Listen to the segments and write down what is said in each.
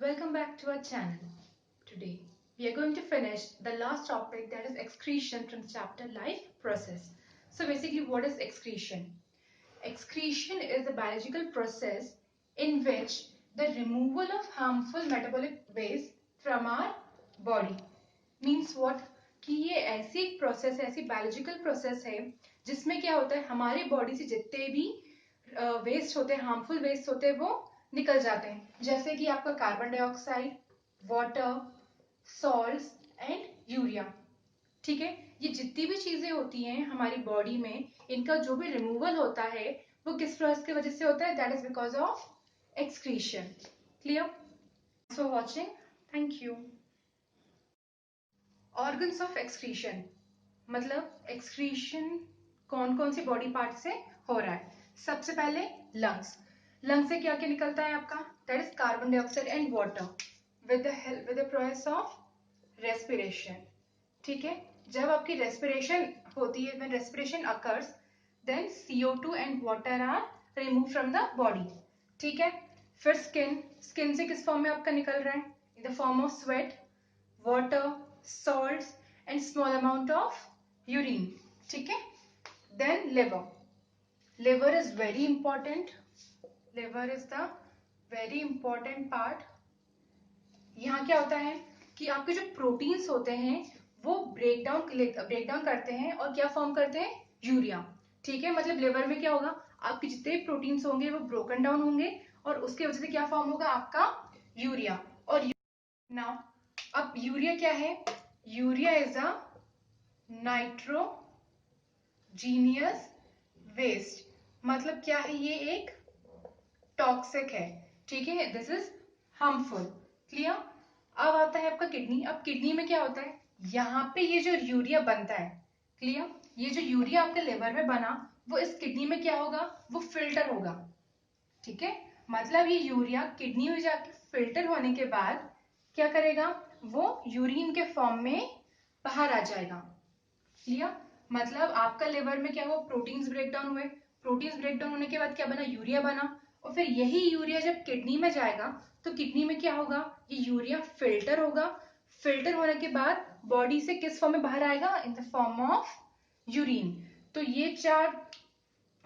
Welcome back to our channel. Today we are going to finish the last topic, that is excretion, from chapter life process. So basically, what is excretion? Excretion is a biological process in which the removal of harmful metabolic waste from our body. Means what? कि ये ऐसी एक process है, ऐसी biological process है जिसमें क्या होता है, हमारे बॉडी से जितने भी वेस्ट होते हैं, हार्मफुल वेस्ट होते हैं, वो निकल जाते हैं. जैसे कि आपका carbon dioxide, water, salts and urea. ठीक है, ये जितनी भी चीजें होती हैं हमारी बॉडी में, इनका जो भी रिमूवल होता है वो किस प्रोसेस की वजह से होता है? That is because of excretion. Clear? So watching, thank you. Organs of excretion मतलब एक्सक्रीशन कौन कौन सी बॉडी पार्ट से हो रहा है. सबसे पहले लंग्स. लंग से क्या क्या निकलता है आपका? That is carbon dioxide and water with the process of respiration. ठीक है, जब आपकी रेस्पिरेशन होती है, when respiration occurs, then CO2 and water are remove from the body. ठीक है, फिर स्किन. स्किन से किस फॉर्म में आपका निकल रहा है? In the form of sweat, water, salts and small amount of urine. ठीक है, then liver. Liver is very important. Liver is the very important part. यहाँ क्या होता है कि आपके जो प्रोटीन्स होते हैं वो ब्रेकडाउन करते हैं और क्या फॉर्म करते हैं? यूरिया. ठीक है, मतलब लिवर में क्या होगा, आपके जितने प्रोटीन्स होंगे वो ब्रोकन डाउन होंगे और उसके वजह से क्या फॉर्म होगा? आपका यूरिया. और नाउ अब यूरिया क्या है? Urea is a nitrogenous waste. मतलब क्या है? ये एक टॉक्सिक है. ठीक है, दिस इज हार्मफुल. क्लियर? अब आता है आपका किडनी. अब किडनी में क्या होता है? यहाँ पे ये जो यूरिया बनता है, क्लियर, ये जो यूरिया आपके लिवर में बना वो इस किडनी में क्या होगा? वो फिल्टर होगा. ठीक है, मतलब ये यूरिया किडनी में जाके फिल्टर होने के बाद क्या करेगा? वो यूरिन के फॉर्म में बाहर आ जाएगा. क्लियर? मतलब आपका लिवर में क्या हुआ? प्रोटीन्स ब्रेकडाउन हुए. प्रोटीन्स ब्रेकडाउन होने के बाद क्या बना? यूरिया बना. और फिर यही यूरिया जब किडनी में जाएगा तो किडनी में क्या होगा? ये यूरिया फिल्टर होगा. फिल्टर होने के बाद बॉडी से किस फॉर्म में बाहर आएगा? In the form of urine. तो ये 4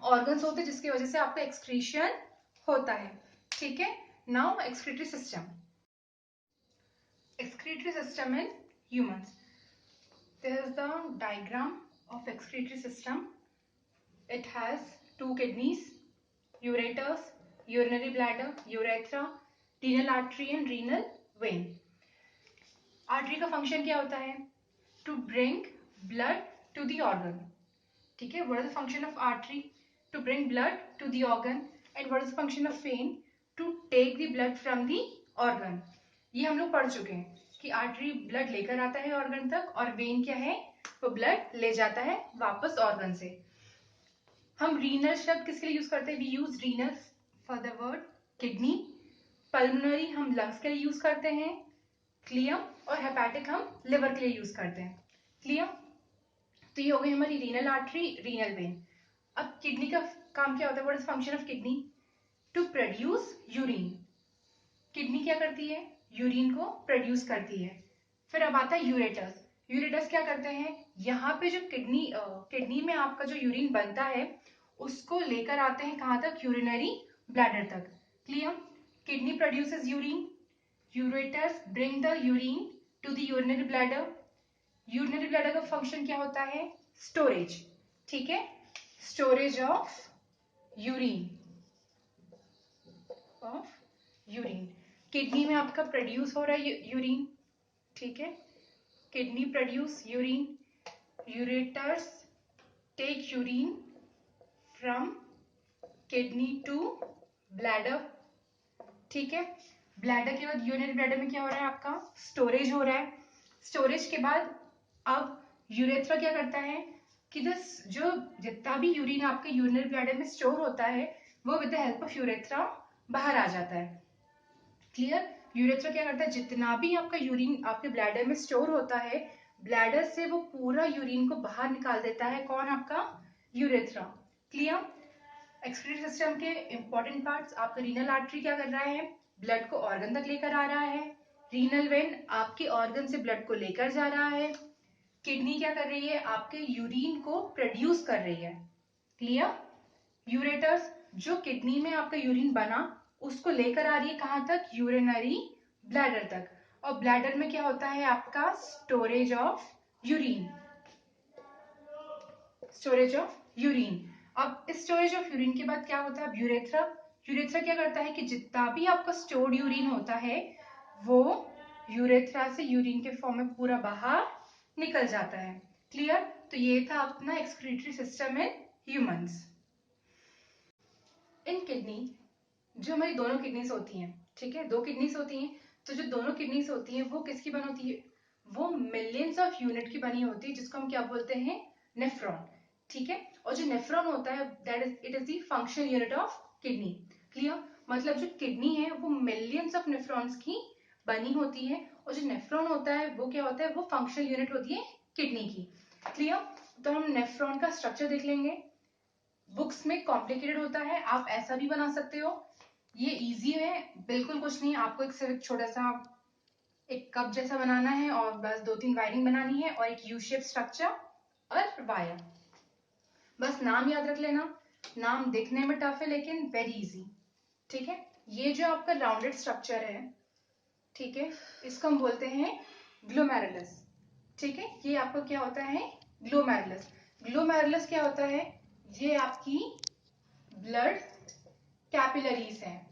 ऑर्गन्स होते हैं जिसकी वजह से आपका एक्सक्रीशन होता है. ठीक है, now excretory system. Excretory system in humans. This is the diagram of excretory system. It has 2 kidneys, ureters, urinary bladder, urethra, renal artery and renal vein. Artery का function क्या होता है? To bring blood to the organ. ठीक है, what is the function of artery? To bring blood to the organ. And what is the function of vein? To take the blood from the organ. ये हम लोग पढ़ चुके हैं कि artery blood लेकर आता है ऑर्गन तक और वेन क्या है? वो ब्लड ले जाता है वापस ऑर्गन से. हम रीनल शब्द किसके लिए यूज करते हैं? We use renal for the word kidney. Pulmonary हम लंग्स के लिए यूज करते हैं. क्लियर? और हेपेटिक हम लिवर के लिए यूज करते हैं. क्लियर? तो ये हो गई हमारी रीनल आर्टरी, रीनल वेन. अब किडनी का काम क्या होता है? What is function of kidney? To produce urine. Kidney क्या करती है? यूरिन को प्रोड्यूस करती है. फिर अब आता है यूरेटर्स. यूरेटर्स क्या करते हैं? यहाँ पे जो किडनी में आपका जो यूरिन बनता है उसको लेकर आते हैं कहाँ तक? यूरिनरी ब्लैडर तक. Clear? Kidney produces urine. Ureters bring the urine to the urinary bladder. Urinary bladder का फंक्शन क्या होता है? स्टोरेज. ठीक है, स्टोरेज ऑफ यूरिन. किडनी में आपका प्रोड्यूस हो रहा है यूरिन. ठीक है, kidney produce urine. Ureters take urine from kidney to bladder. ठीक है, ब्लैडर के बाद यूरिनरी ब्लैडर में क्या हो रहा है? आपका स्टोरेज हो रहा है. स्टोरेज के बाद अब यूरेथ्रा क्या करता है कि जो जितना भी यूरिन आपके यूरिनरी ब्लैडर में स्टोर होता है वो with the help of urethra बाहर आ जाता है. क्लियर? यूरेथ्रा क्या करता है? जितना भी आपका यूरिन आपके ब्लैडर में स्टोर होता है, ब्लैडर से वो पूरा यूरिन को बाहर निकाल देता है. कौन? आपका यूरेथ्रा. क्लियर? एक्सक्रीटरी सिस्टम के इंपॉर्टेंट पार्ट्स. आपका रीनल आर्टरी क्या कर रहा है? ब्लड को ऑर्गन तक लेकर आ रहा है। रीनल वेन आपके ऑर्गन से ब्लड को लेकर जा रहा है। किडनी क्या कर रही है, आपके यूरिन को प्रोड्यूस कर रही है। क्लियर? यूरेटर्स जो किडनी में आपका यूरिन बना उसको लेकर आ रही है कहां तक, यूरिनरी ब्लैडर तक। और ब्लैडर में क्या होता है आपका, storage of urine, storage of urine. अब स्टोरेज ऑफ यूरिन के बाद क्या होता है, यूरेथ्रा। यूरेथ्रा क्या करता है कि जितना भी आपका स्टोर्ड यूरिन होता है वो यूरेथ्रा से यूरिन के फॉर्म में पूरा बाहर निकल जाता है। क्लियर? तो ये था अपना excretory system in humans. In kidney, जो हमारी दोनों किडनीज होती हैं, ठीक है, दो किडनीज होती हैं, तो जो दोनों किडनीज होती हैं वो किसकी बनी होती है, वो मिलियंस ऑफ यूनिट की बनी होती है, जिसको हम क्या बोलते हैं, नेफ्रॉन। ठीक है, और जो नेफ्रॉन होता है that is it is the functional unit of kidney. Clear? मतलब जो किडनी है वो मिलियंस ऑफ नेफ्रॉन्स की बनी होती है, और जो नेफ्रॉन होता है वो क्या होता है, वो फंक्शनल यूनिट होती है किडनी की। क्लियर? तो हम नेफ्रॉन का स्ट्रक्चर देख लेंगे। बुक्स में कॉम्प्लिकेटेड होता है, आप ऐसा भी बना सकते हो, ये इजी है, बिल्कुल कुछ नहीं। आपको एक सिर्फ छोटा सा एक कप जैसा बनाना है और बस 2-3 वायरिंग बनानी है और एक यू शेप स्ट्रक्चर और वायर। बस नाम याद रख लेना, नाम दिखने में टफ है लेकिन वेरी इजी। ठीक है, ये जो आपका राउंडेड स्ट्रक्चर है, ठीक है, इसको हम बोलते हैं ग्लोमेरुलस। ठीक है, ये आपको क्या होता है, ग्लोमेरुलस। ग्लोमेरुलस क्या होता है, ये आपकी ब्लड कैपिलरीज हैं।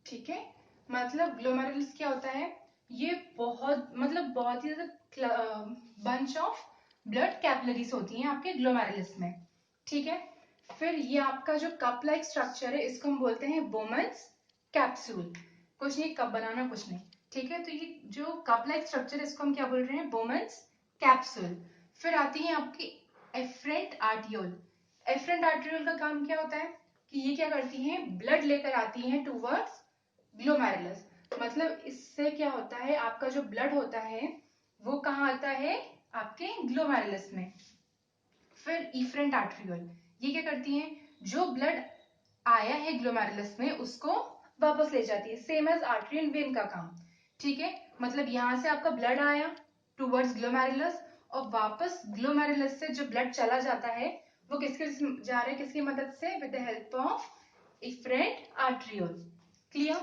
ठीक है, मतलब ग्लोमेरुलस क्या होता है, ये बहुत बहुत ही ज्यादा बंच ऑफ ब्लड कैपिलरीज होती हैं आपके ग्लोमेरुलस में। ठीक है, फिर ये आपका जो कप लाइक स्ट्रक्चर है इसको हम बोलते हैं बोमन्स कैप्सूल। कुछ नहीं, कप बनाना कुछ नहीं। ठीक है, तो ये जो कप लाइक स्ट्रक्चर है इसको हम क्या बोल रहे हैं, बोमन्स कैप्सूल। फिर आती है आपकी एफरेंट आर्टियोल। एफरेंट आर्टियोल का काम क्या होता है कि ये क्या करती हैं, ब्लड लेकर आती हैं टूवर्ड्स ग्लोमेरुलस। मतलब इससे क्या होता है, आपका जो ब्लड होता है वो कहाँ आता है, आपके ग्लोमेरुलस में। फिर इफरेंट आर्टरियोल, ये क्या करती हैं, जो ब्लड आया है ग्लोमेरुलस में उसको वापस ले जाती है, same as artery and vein का काम। ठीक है, मतलब यहां से आपका ब्लड आया टूवर्ड्स ग्लोमेरुलस और वापस ग्लोमेरुलस से जो ब्लड चला जाता है वो किसके जा रहा है, किसकी मदद से, with the help of efferent आर्टरियोल। Clear?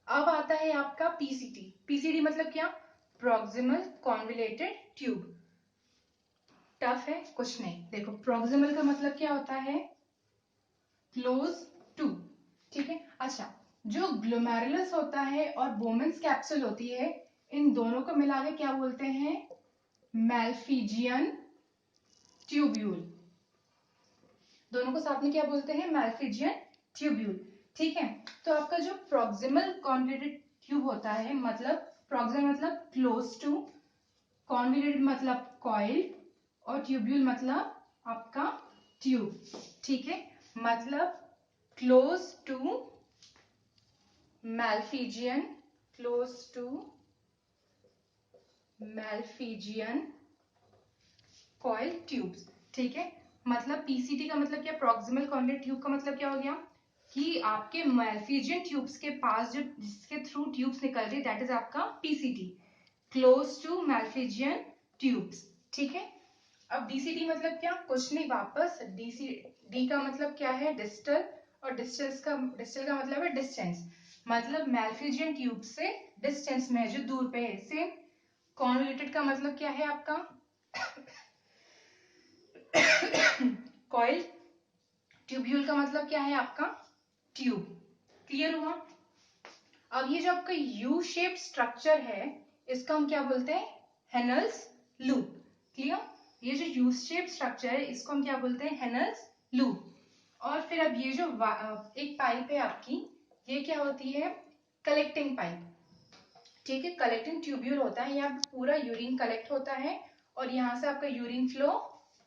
अब आता है आपका पीसीटी। पीसीटी मतलब क्या, प्रॉक्सिमल कॉन्वोल्यूटेड ट्यूब। टफ है कुछ नहीं, देखो प्रॉक्सिमल का मतलब क्या होता है, क्लोज टू। ठीक है, अच्छा, जो ग्लोमेरुलस होता है और बोमेन्स कैप्सूल होती है, इन दोनों को मिला के क्या बोलते हैं, मैल्फिजियन ट्यूब्यूल। दोनों को साथ में क्या बोलते हैं, मैल्फिजियन ट्यूब्यूल। ठीक है, तो आपका जो प्रॉक्सिमल कॉन्वोल्यूटेड ट्यूब होता है, मतलब प्रॉक्सिमल मतलब क्लोज टू, कॉन्वोल्यूटेड मतलब कॉइल, और ट्यूब्यूल मतलब आपका ट्यूब। ठीक है, मतलब close to malpighian, close to malpighian coil tubes. ठीक है, मतलब पीसीटी का मतलब क्या, प्रॉक्सिमल कॉन्वोल्यूटेड ट्यूब का मतलब क्या हो गया कि आपके मैल्फिजियन ट्यूब्स के पास जो जिसके थ्रू ट्यूब्स निकल रही, दैट इज आपका PCT, close to malpighian tubes. ठीक है, अब डीसीटी मतलब क्या, कुछ नहीं, वापस डीसी, डी का मतलब क्या है, डिस्टल, और डिस्टल का मतलब है डिस्टेंस, मतलब मैल्फिजियन ट्यूब से डिस्टेंस में है, जो दूर पे है। सेम कॉन्वोल्यूटेड का मतलब क्या है आपका कॉइल, ट्यूब्यूल का मतलब क्या है आपका ट्यूब। क्लियर हुआ? अब ये जो आपका यू शेप स्ट्रक्चर है इसको हम क्या बोलते हैं, हेनल्स लूप। क्लियर? ये जो यू शेप स्ट्रक्चर है इसको हम क्या बोलते हैं, हेनल्स लूप। और फिर अब ये जो एक पाइप है आपकी, ये क्या होती है, कलेक्टिंग पाइप। ठीक है, कलेक्टिंग ट्यूब्यूल होता है, यहाँ पूरा यूरिन कलेक्ट होता है और यहाँ से आपका यूरिन फ्लो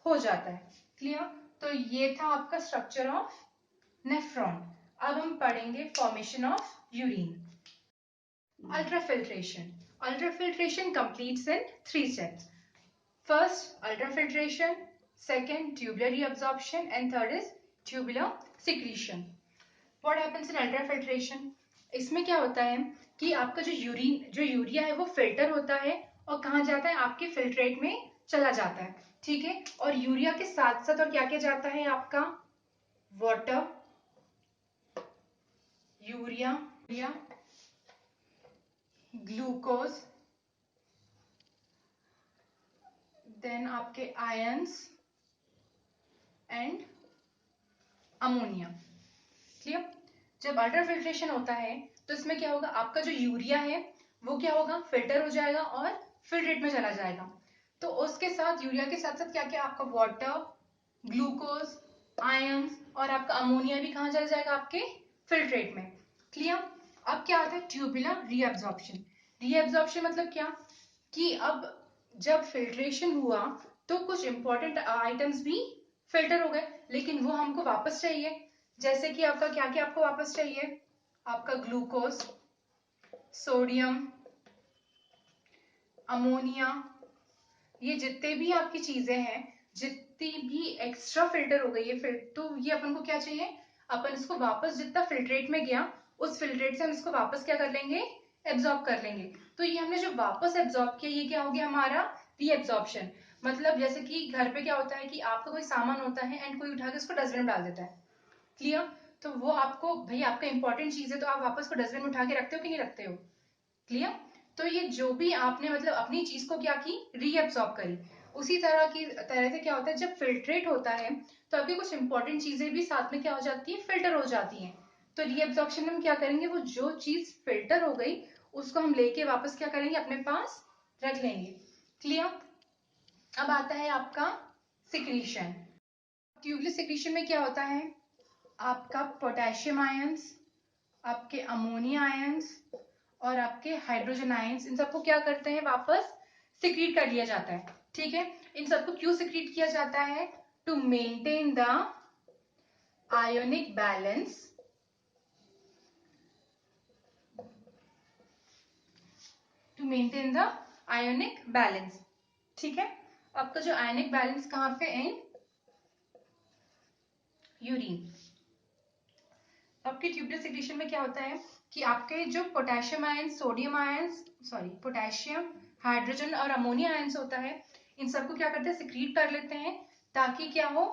हो जाता है। क्लियर? तो ये था आपका स्ट्रक्चर ऑफ नेफ्रॉन। अब हम पढ़ेंगे formation of urine. Ultrafiltration. Ultrafiltration completes in 3 steps. First, ultrafiltration. Second, tubular reabsorption. And third is tubular secretion. What happens in ultrafiltration? इसमें क्या होता है कि आपका जो यूरिया है वो फिल्टर होता है और कहाँ जाता है, आपके फिल्ट्रेट में चला जाता है, ठीक है। और यूरिया के साथ साथ और क्या क्या जाता है आपका, वाटर, यूरिया, ग्लूकोज, देन आपके आयंस एंड अमोनिया। क्लियर। जब अल्ट्राफिल्ट्रेशन होता है तो इसमें क्या होगा, आपका जो यूरिया है वो क्या होगा, फिल्टर हो जाएगा और फिल्ट्रेट में चला जाएगा। तो उसके साथ यूरिया के साथ साथ क्या क्या, आपका वाटर, ग्लूकोज, आयंस और आपका अमोनिया भी कहाँ चला जाएगा, आपके फिल्ट्रेट में। क्लियर। अब क्या आता है, ट्यूबुलर रीअब्जॉर्प्शन। रीअब्जॉर्प्शन मतलब क्या, कि अब जब फिल्ट्रेशन हुआ तो कुछ इंपॉर्टेंट आइटम्स भी फिल्टर हो गए, लेकिन वो हमको वापस चाहिए। जैसे कि आपका क्या क्या आपको वापस चाहिए, आपका ग्लूकोज, सोडियम, अमोनिया, ये जितने भी आपकी चीजें हैं, जितनी भी एक्स्ट्रा फिल्टर हो गई है तो ये अपन को क्या चाहिए, अपन इसको वापस जितना फिल्ट्रेट में गया उस फिल्ट्रेट से हम इसको वापस क्या कर लेंगे, एब्जॉर्ब कर लेंगे। तो ये हमने जो वापस एब्जॉर्ब किया ये क्या हो गया, हमारा रीएब्जॉर्प्शन। मतलब जैसे कि घर पे क्या होता है कि आपका कोई सामान होता है एंड कोई उठा के उसको डस्टबिन में डाल देता है। क्लियर। तो वो आपको, भाई आपका इंपॉर्टेंट चीज है तो आप वापस को डस्टबिन में उठा के रखते हो कि नहीं रखते हो। क्लियर। तो ये जो भी आपने मतलब अपनी चीज को क्या की, रीअब्सॉर्ब करी। उसी तरह से क्या होता है, जब फिल्ट्रेट होता है तो आपकी कुछ इंपॉर्टेंट चीजें भी साथ में क्या हो जाती है, फिल्टर हो जाती हैं। तो रीअब्सॉर्प्शन में हम क्या करेंगे, वो जो चीज फिल्टर हो गई उसको हम लेके वापस क्या करेंगे, अपने पास रख लेंगे। क्लियर। अब आता है आपका सिक्रीशन। ट्यूबलेस सिक्रीशन में क्या होता है, आपका पोटेशियम आयंस, आपके अमोनिया आयंस और आपके हाइड्रोजन आयंस, इन सबको क्या करते हैं, वापस सिक्रीट कर लिया जाता है। ठीक है। इन सबको क्यों सिक्रीट किया जाता है, to maintain the ionic balance, to maintain the ionic balance. ठीक है। आपका जो आयोनिक बैलेंस कहां पे, इन यूरिन। आपके ट्यूबलेस सिक्रीशन में क्या होता है कि आपके जो potassium ions, sodium ions, potassium, hydrogen और अमोनिया आयंस होता है, इन सबको क्या करते हैं, सिक्रीट कर लेते हैं ताकि क्या हो,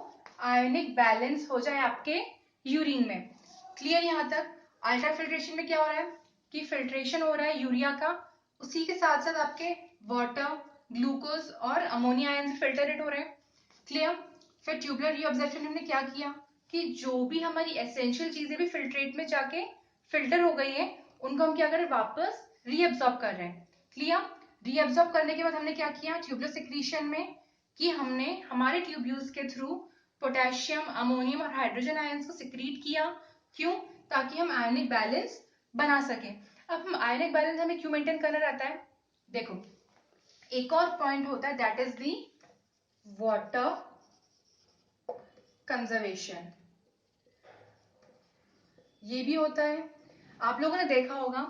आयोनिक बैलेंस हो जाए आपके यूरिन में। क्लियर यहाँ तक। अल्ट्रा फिल्ट्रेशन में क्या हो रहा है कि फिल्ट्रेशन हो रहा है यूरिया का, उसी के साथ साथ आपके वाटर, ग्लूकोज और अमोनिया आयंस फिल्टरेट हो रहे हैं। क्लियर। फिर ट्यूबुलर रीअब्जॉर्प्शन हमने क्या किया कि जो भी हमारी एसेंशियल चीजें भी फिल्ट्रेट में जाके फिल्टर हो गई हैं उनको हम क्या कर रहे हैं, वापस रीअब्सॉर्ब कर रहे हैं। क्लियर। रीअब्सॉर्ब करने के बाद हमने क्या किया ट्यूबुलर सिक्रीशन में, कि हमने हमारे ट्यूब्यूल्स के थ्रू पोटेशियम, अमोनियम और हाइड्रोजन आयंस को सिक्रीट किया। क्यों, ताकि हम आयनिक बैलेंस बना सकें। अब हम आयनिक बैलेंस हमें क्यों मेंटेन करना रहता है, देखो एक और पॉइंट होता है, that is the water conservation. ये भी होता है। आप लोगों ने देखा होगा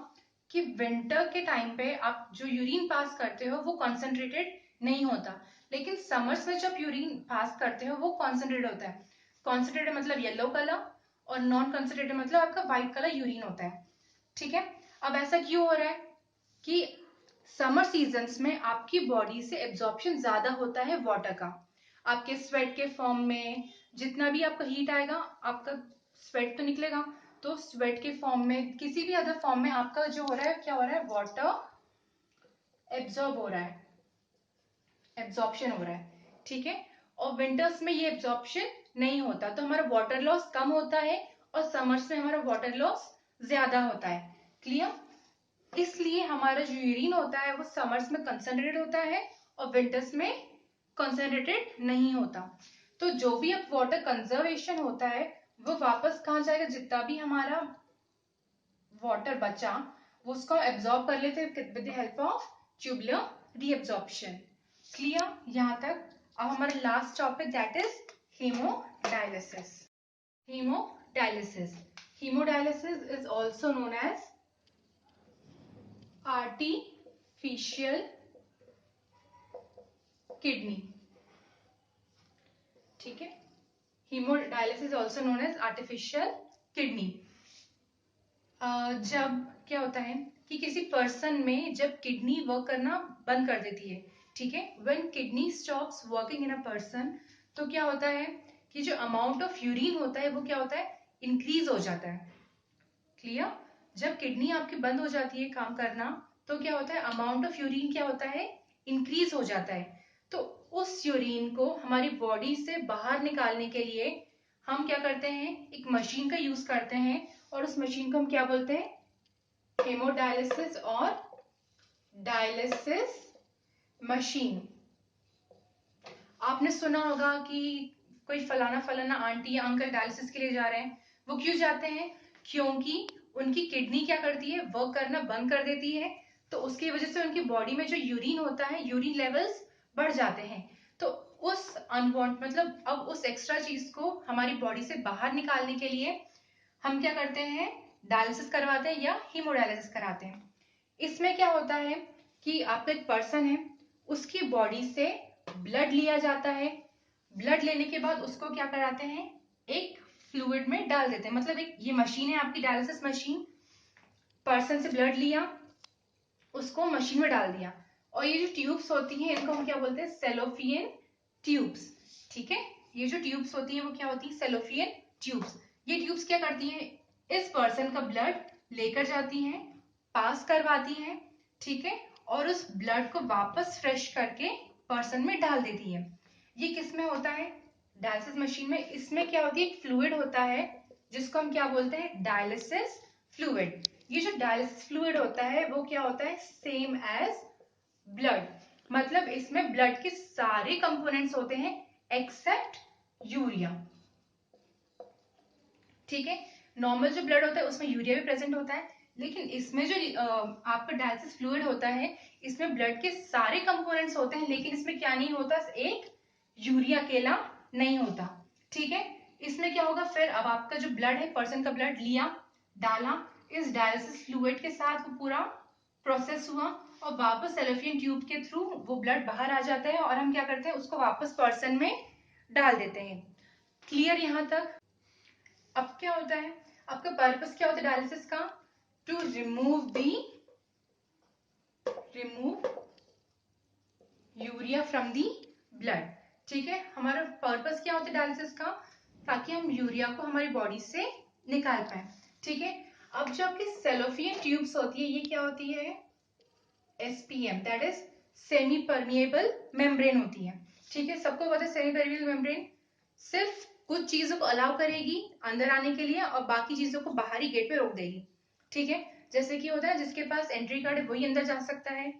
कि विंटर के टाइम पे आप जो यूरिन पास करते हो वो कॉन्सेंट्रेटेड नहीं होता, लेकिन समर्स में जब यूरिन पास करते हो वो कॉन्सेंट्रेटेड होता है। कॉन्सेंट्रेटेड मतलब येलो कलर और नॉन कॉन्सेंट्रेटेड मतलब आपका व्हाइट कलर यूरिन होता है। ठीक है। अब ऐसा क्यों हो रहा है कि समर सीजन्स में आपकी बॉडी से एब्जॉर्प्शन ज्यादा होता है वाटर का, आपके स्वेट के फॉर्म में। जितना भी आपका हीट आएगा, आपका स्वेट तो निकलेगा, तो स्वेट के फॉर्म में, किसी भी अदर फॉर्म में आपका जो हो रहा है, क्या हो रहा है, वाटर एब्जॉर्ब हो रहा है, एब्जॉर्प्शन हो रहा है। ठीक है। और विंटर्स में ये एब्जॉर्प्शन नहीं होता, तो हमारा वाटर लॉस कम होता है और समर्स में हमारा वाटर लॉस ज्यादा होता है। क्लियर। इसलिए हमारा जो यूरिन होता है वो समर्स में कंसंट्रेटेड होता है और विंटर्स में कंसंट्रेटेड नहीं होता। तो जो भी अब वाटर कंजर्वेशन होता है वो वापस कहाँ जाएगा, जितना भी हमारा वाटर बचा वो उसको एब्जॉर्ब कर लेते हैं with the help of tubular reabsorption. Clear यहाँ तक। अब हमारा last topic that is hemodialysis. Hemodialysis, hemodialysis is also known as artificial kidney. ठीक है। Hemodialysis also known as artificial kidney. जब क्या होता है कि किसी पर्सन में जब किडनी वर्क करना बंद कर देती है, ठीक है, when kidney stops working in a person, तो क्या होता है कि जो अमाउंट ऑफ यूरिन होता है वो क्या होता है, इंक्रीज हो जाता है। क्लियर? जब किडनी आपकी बंद हो जाती है काम करना, तो क्या होता है, अमाउंट ऑफ यूरिन क्या होता है, इंक्रीज हो जाता है। तो उस यूरिन को हमारी बॉडी से बाहर निकालने के लिए हम क्या करते हैं, एक मशीन का यूज करते हैं, और उस मशीन को हम क्या बोलते हैं, हेमोडायलिसिस और डायलिसिस मशीन। आपने सुना होगा कि कोई फलाना फलाना आंटी या अंकल डायलिसिस के लिए जा रहे हैं। वो क्यों जाते हैं, क्योंकि उनकी किडनी क्या करती है, वर्क करना बंद कर देती है। तो उसकी वजह से उनकी बॉडी में जो यूरिन होता है, यूरिन लेवल्स बढ़ जाते हैं। तो उस अनवांट मतलब अब उस एक्स्ट्रा चीज को हमारी बॉडी से बाहर निकालने के लिए हम क्या करते हैं, डायलिसिस करवाते हैं या हीमोडायलिसिस कराते हैं। इसमें क्या होता है कि आपका एक पर्सन है, उसकी बॉडी से ब्लड लिया जाता है। ब्लड लेने के बाद उसको क्या कराते हैं, एक फ्लूइड में डाल देते हैं। मतलब एक ये मशीन है आपकी डायलिसिस मशीन। पर्सन से ब्लड लिया, उसको मशीन में डाल दिया, और ये जो ट्यूब्स होती हैं इनको हम क्या बोलते हैं, सेलोफियन ट्यूब्स। ठीक है, ये जो ट्यूब्स होती है वो क्या होती है, सेलोफियन ट्यूब्स। ये ट्यूब्स क्या करती हैं, इस पर्सन का ब्लड लेकर जाती हैं, पास करवाती हैं, ठीक है, और उस ब्लड को वापस फ्रेश करके पर्सन में डाल देती है। ये किस में होता है, डायलिसिस मशीन में। इसमें क्या होती है, एक फ्लूइड होता है जिसको हम क्या बोलते हैं, डायलिसिस फ्लूइड। ये जो डायलिसिस फ्लूइड होता है वो क्या होता है, सेम एज ब्लड। मतलब इसमें ब्लड के सारे कंपोनेंट्स होते हैं एक्सेप्ट यूरिया। ठीक है, नॉर्मल जो ब्लड होता है उसमें यूरिया भी प्रेजेंट होता है, लेकिन इसमें जो आपका डायलिसिस फ्लूइड होता है इसमें ब्लड के सारे कंपोनेंट्स होते हैं, लेकिन इसमें क्या नहीं होता, एक यूरिया अकेला नहीं होता। ठीक है, इसमें क्या होगा फिर, अब आपका जो ब्लड है, पर्सन का ब्लड लिया, डाला, इस डायलिसिस फ्लूइड के साथ वो पूरा प्रोसेस हुआ, और वापस सेलोफियन ट्यूब के थ्रू वो ब्लड बाहर आ जाता है, और हम क्या करते हैं, उसको वापस पर्सन में डाल देते हैं। क्लियर यहाँ तक? अब क्या होता है, आपका पर्पस क्या होता है डायलिसिस का, to remove urea from the blood. ठीक है, हमारा पर्पस क्या होता है डायलिसिस का, ताकि हम यूरिया को हमारी बॉडी से निकाल पाए। ठीक है, अब जो आपकी सेलोफियन ट्यूब्स होती है ये क्या होती है, SPM, that is semi permeable membrane होती है। ठीक है, सबको पता है सेमी परमिएबल मेम्ब्रेन सिर्फ कुछ चीजों को अलाउ करेगी अंदर आने के लिए, और बाकी चीजों को बाहरी गेट पे रोक देगी। ठीक है, जैसे कि होता है जिसके पास एंट्री कार्ड है वही अंदर जा सकता है।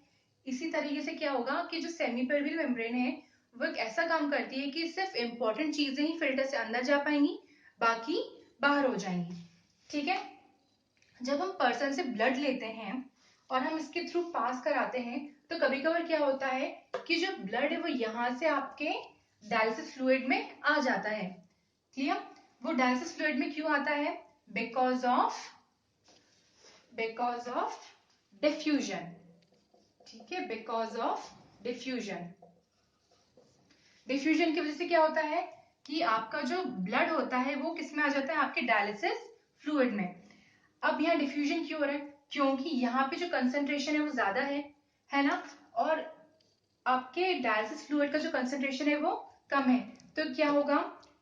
इसी तरीके से क्या होगा कि जो सेमी परमिएबल मेम्ब्रेन है वो एक ऐसा काम करती है कि सिर्फ इंपॉर्टेंट चीजें ही फिल्टर से अंदर जा पाएंगी, बाकी बाहर हो जाएंगी। ठीक है, जब हम पर्सन से ब्लड लेते हैं और हम इसके थ्रू पास कराते हैं, तो कभी कभार क्या होता है कि जो ब्लड है वो यहाँ से आपके डायलिसिस फ्लूइड में आ जाता है। क्लियर? वो डायलिसिस फ्लूइड में क्यों आता है, बिकॉज ऑफ डिफ्यूजन। ठीक है, बिकॉज ऑफ डिफ्यूजन। डिफ्यूजन की वजह से क्या होता है कि आपका जो ब्लड होता है वो किस में आ जाता है, आपके डायलिसिस फ्लूइड में। अब यहाँ डिफ्यूजन क्यों हो रहा है, क्योंकि यहाँ पे जो कंसंट्रेशन है वो ज्यादा है ना, और आपके डायलिसिस फ्लूइड का जो कंसंट्रेशन है वो कम है। तो क्या होगा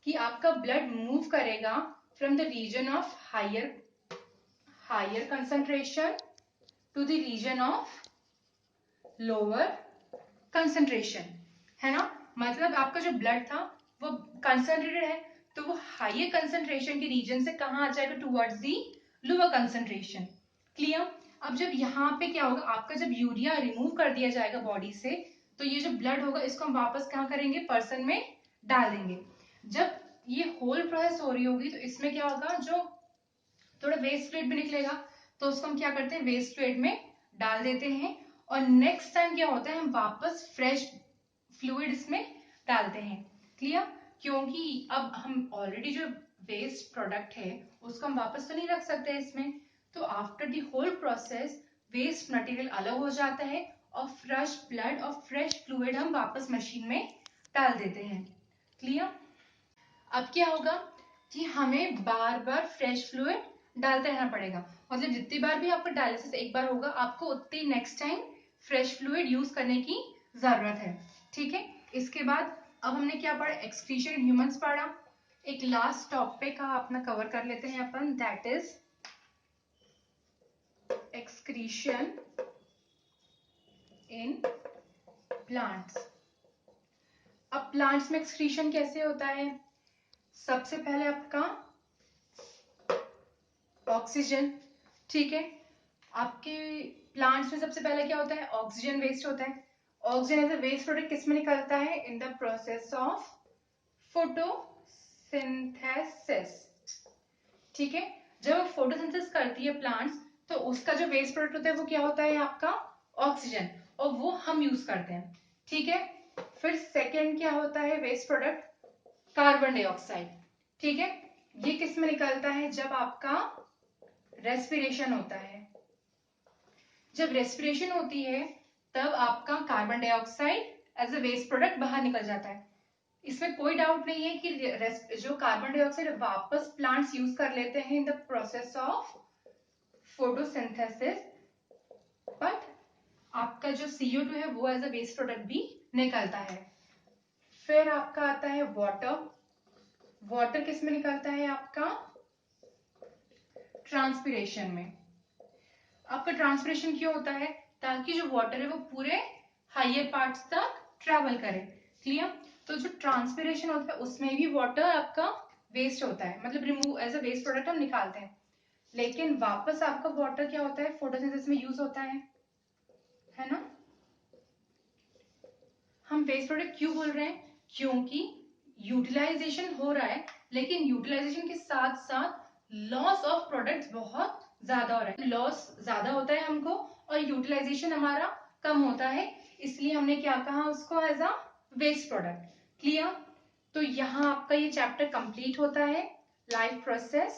कि आपका ब्लड मूव करेगा from the region of higher concentration to the region of lower concentration, है ना। मतलब आपका जो ब्लड था वो कंसंट्रेटेड है, तो वो हायर कंसंट्रेशन के रीजन से कहाँ आ जाएगा, towards the lower concentration. Clear? अब जब यहाँ पे क्या होगा, आपका जब यूरिया रिमूव कर दिया जाएगा बॉडी से, तो ये जो ब्लड होगा इसको हम वापस कहाँ करेंगे, पर्सन में डाल देंगे। जब ये होल प्रोसेस हो रही होगी तो इसमें क्या होगा, जो थोड़ा वेस्ट फ्लूइड भी निकलेगा, तो उसको हम क्या करते हैं, वेस्ट फ्लूइड में डाल देते हैं, और नेक्स्ट टाइम क्या होता है, हम वापस फ्रेश फ्लूइड इसमें डालते हैं। क्लियर? क्योंकि अब हम ऑलरेडी जो वेस्ट प्रोडक्ट है उसको हम वापस तो नहीं रख सकते इसमें, तो after the whole process waste material अलग हो जाता है, और फ्रेश ब्लड और फ्रेश फ्लूइड हम वापस मशीन में डाल देते हैं। क्लियर? अब क्या होगा कि हमें बार बार फ्रेश फ्लूइड डालते रहना पड़ेगा, मतलब जितनी बार भी आपका डायलिसिस एक बार होगा, आपको उतनी next time fresh fluid use करने की जरूरत है। ठीक है, इसके बाद अब हमने क्या पढ़ा, एक्सक्रीशन इन ह्यूमंस पढ़ा। एक लास्ट टॉपिक का अपना कवर कर लेते हैं अपन, that is excretion in plants. अब प्लांट्स में एक्सक्रीशन कैसे होता है, सबसे पहले आपका ऑक्सीजन। ठीक है, आपके प्लांट्स में सबसे पहले क्या होता है, ऑक्सीजन वेस्ट होता है। Oxygen as a waste product किस में निकलता है, in the process of photosynthesis. ठीक है, जब फोटोसिंथेसिस करती है प्लांट्स, तो उसका जो वेस्ट प्रोडक्ट होता है वो क्या होता है, आपका ऑक्सीजन, और वो हम यूज करते हैं। ठीक है, फिर सेकेंड क्या होता है वेस्ट प्रोडक्ट, कार्बन डाइऑक्साइड। ठीक है, ये किस में निकलता है, जब आपका रेस्पिरेशन होता है। जब रेस्पिरेशन होती है तब आपका carbon dioxide as a waste product बाहर निकल जाता है। इसमें कोई डाउट नहीं है कि जो कार्बन डाइऑक्साइड वापस प्लांट्स यूज कर लेते हैं इन the process of photosynthesis, but आपका जो CO2 है वो एज अ वेस्ट प्रोडक्ट भी निकलता है। फिर आपका आता है वाटर। वाटर किस में निकलता है, आपका ट्रांसपिरेशन में। आपका ट्रांसपिरेशन क्यों होता है, ताकि जो वाटर है वो पूरे हायर पार्ट्स तक ट्रेवल करे। क्लियर, तो जो ट्रांसपिरेशन होता है उसमें भी वाटर आपका वेस्ट होता है, मतलब remove as a waste product हम निकालते हैं। लेकिन वापस आपका वाटर क्या होता है, फोटोसिंथेसिस में यूज होता है ना। हम वेस्ट प्रोडक्ट क्यों बोल रहे हैं, क्योंकि यूटिलाइजेशन हो रहा है, लेकिन यूटिलाइजेशन के साथ साथ लॉस ऑफ प्रोडक्ट्स बहुत ज्यादा हो रहा है। लॉस ज्यादा होता है हमको और यूटिलाइजेशन हमारा कम होता है, इसलिए हमने क्या कहा उसको, as a waste product. Clear, तो यहाँ आपका ये चैप्टर कंप्लीट होता है, लाइफ प्रोसेस।